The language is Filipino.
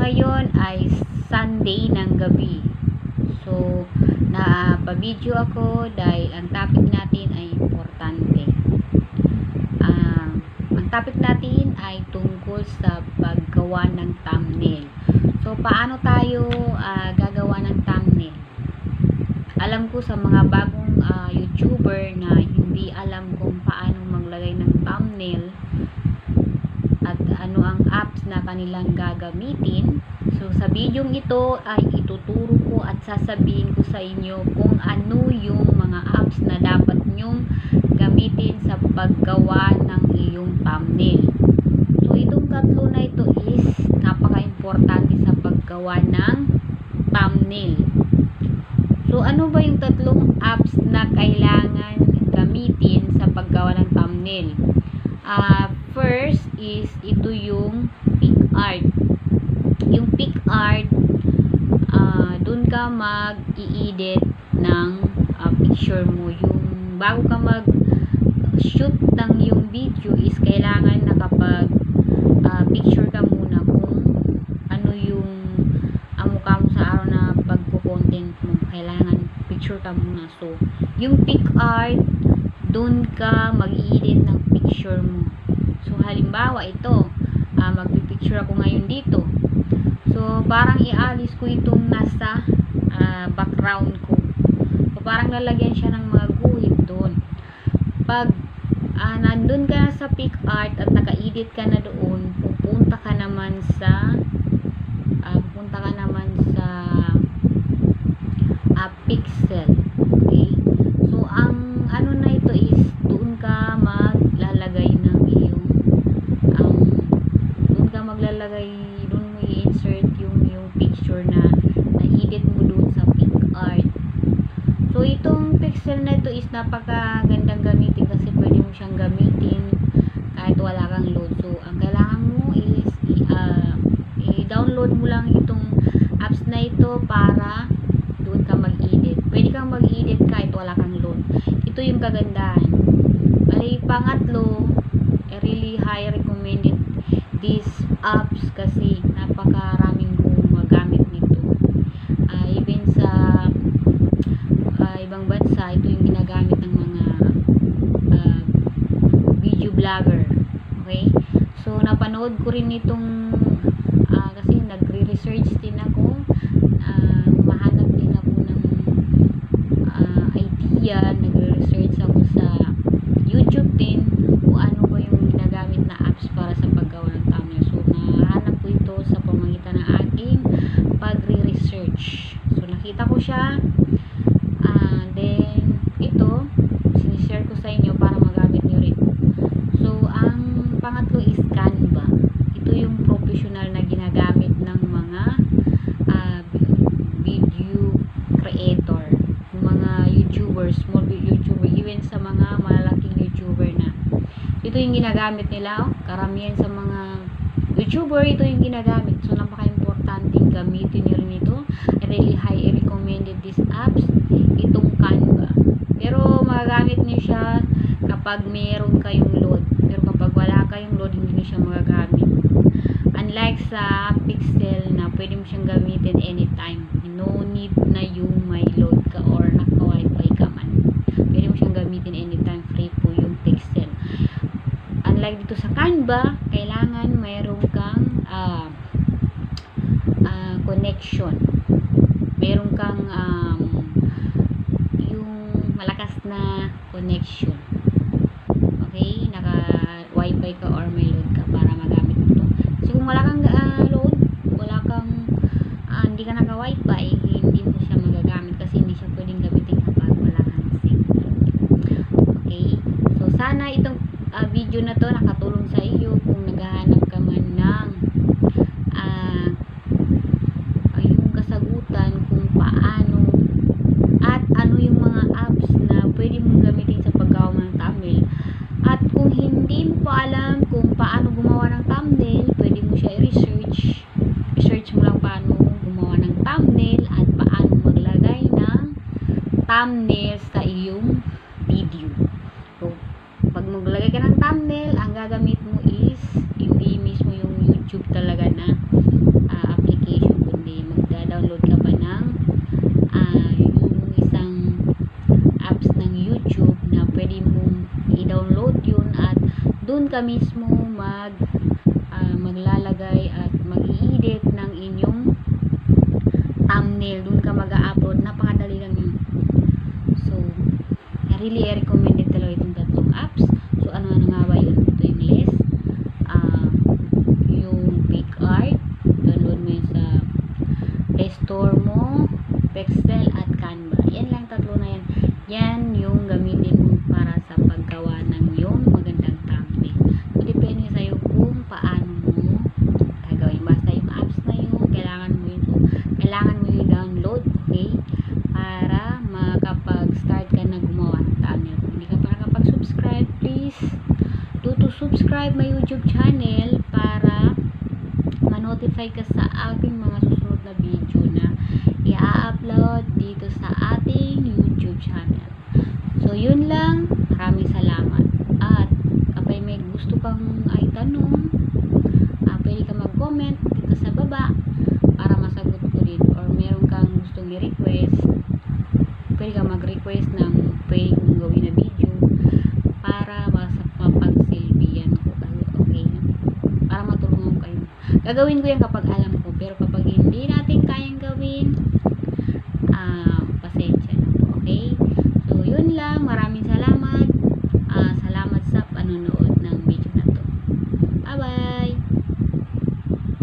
ngayon ay Sunday ng gabi. So, napabideo ako dahil ang topic natin ay importante. Ang topic natin ay tungkol sa paggawa ng thumbnail. So, paano tayo gagawa ng thumbnail? Alam ko sa mga bagong YouTuber na hindi alam kung paano maglagay ng thumbnail at ano ang apps na kanilang gagamitin. So, sa video ito ay ituturo ko at sasabihin ko sa inyo kung ano yung mga apps na dapat nyong gamitin sa paggawa ng iyong thumbnail. So, itong tatlo na ito is napaka-importante sa paggawa ng thumbnail. So, ano ba yung tatlong apps na kailangan gamitin sa paggawa ng thumbnail? First is ito yung PicArt. Yung PicArt, dun ka mag-i-edit ng picture mo. Yung bago ka mag-shoot ng yung video is kailangan nakapag picture ka muna kung ano yung mukha mo sa araw na pagpo-content mo. Kailangan picture ka muna. So, yung PicArt, dun ka mag-i-edit ng picture mo. So, halimbawa ito, magpipicture ako ngayon dito. So, parang ialis ko itong nasa background ko. So, parang lalagyan siya ng mga guhit doon. Pag nandun ka sa PicArt at naka-edit ka na doon, pupunta ka naman sa Pixel. Okay? So, ang ano na ito is doon ka maglalagay ng iyong doon mo i-insert yung picture na na-edit mo doon sa PicArt. So, itong Pixel na ito is napakagandang gamitin kasi pwede mo siyang gamitin kahit wala kang load. So, ang kailangan mo is i-download mo lang itong apps na ito para doon ka mag-edit. Pwede kang mag-edit kahit wala kang load. Ito yung kagandahan. Bali, pangatlo, I really high recommended these apps kasi napakaraming gumagamit nito. Even sa ibang bansa, ito yung ginagamit ng mga video vlogger. Okay? So, napanood ko rin itong kasi nagre-research din ako. Mahanap din ako ng idea. Nagre-research ako sa YouTube din kung ano ba yung ginagamit na apps para sa paggawa ng thumbnail. So, nahanap ko ito sa pamamagitan ng aking pagre-research. So, nakita ko siya. Then, ito, sinishare ko sa inyo para magamit nyo rin. So, ang pangatlo is Canva. Ito yung professional na ginagamit ng mga video creator. Yung mga YouTubers, small YouTuber, even sa mga malalaking YouTuber na. Ito yung ginagamit nila. Karamihan sa mga YouTuber, ito yung ginagamit. So, napaka-importante gamitin nyo rin ito. I really highly recommended these apps. Itong Canva. Pero, magagamit nyo siya kapag meron kayong load. Pero, kapag wala kayong load, hindi nyo siya magagamit. Unlike sa Pixel na pwede mo siyang gamitin anytime. No need na yung may load ka or naka-wifi ka man. Pwede mo siyang gamitin anytime. Free po yung Pixel. Unlike dito sa Canva, kailangan mayroon kang connection. Mayroon kang yung malakas na connection. Okay? Naka-wifi ka or may load ka para magamit ito. So, kung wala kang load, wala kang hindi ka naka-wifi, hindi mo siya magagamit kasi hindi siya pwedeng gamitin kapag wala kang signal. Okay? So, sana itong video na to nakatulong sa iyo kung naghahanap ka man ng yung kasagutan kung paano at ano yung mga apps na pwede mong gamitin sa paggawa ng thumbnail. At kung hindi mo pa alam kung paano gumawa ng thumbnail, pwede mo siya i-research. I-search mo lang paano gumawa ng thumbnail at ka mismo maglalagay at mag-i-edit ng inyong thumbnail. Doon ka mag-upload. Napakadali lang yun. So, I really recommend it talaga itong tatlong apps. So, ano na nga ba yun? Ito yung Less, yung PicArt, download mo yun sa Play Store mo, Pexel at Canva. Yan lang, tatlo na yan. Yan yung gamitin mo para sa paggawa ng yung magandang thumbnail. So, depende sa'yo kung paano mo gagawin. Basta yung apps na yun, kailangan mo yun. So, kailangan mo yung download, okay? Para makapag-start ka na gumawa ng thumbnail. Kung hindi ka pa nakapag-subscribe, please do to subscribe my YouTube channel para ma-notify ka sa ating mga susunod na video na i-upload dito sa ating YouTube channel. So, yun lang. Maraming salamat. At kapag may gusto kang itanong, pwede ka mag-comment dito sa baba para masagot ko din. Or meron kang gustong i-request, pwede ka mag-request ng pwede kong gawin na video para mapagsilbihan ko kayo. Okay? Para matulungan ko kayo. Gagawin ko yan kapag alam ko. Pero kapag hindi natin kayang gawin, pasensya na po. Okay? So, yun lang. Maraming salamat. Salamat sa panonood.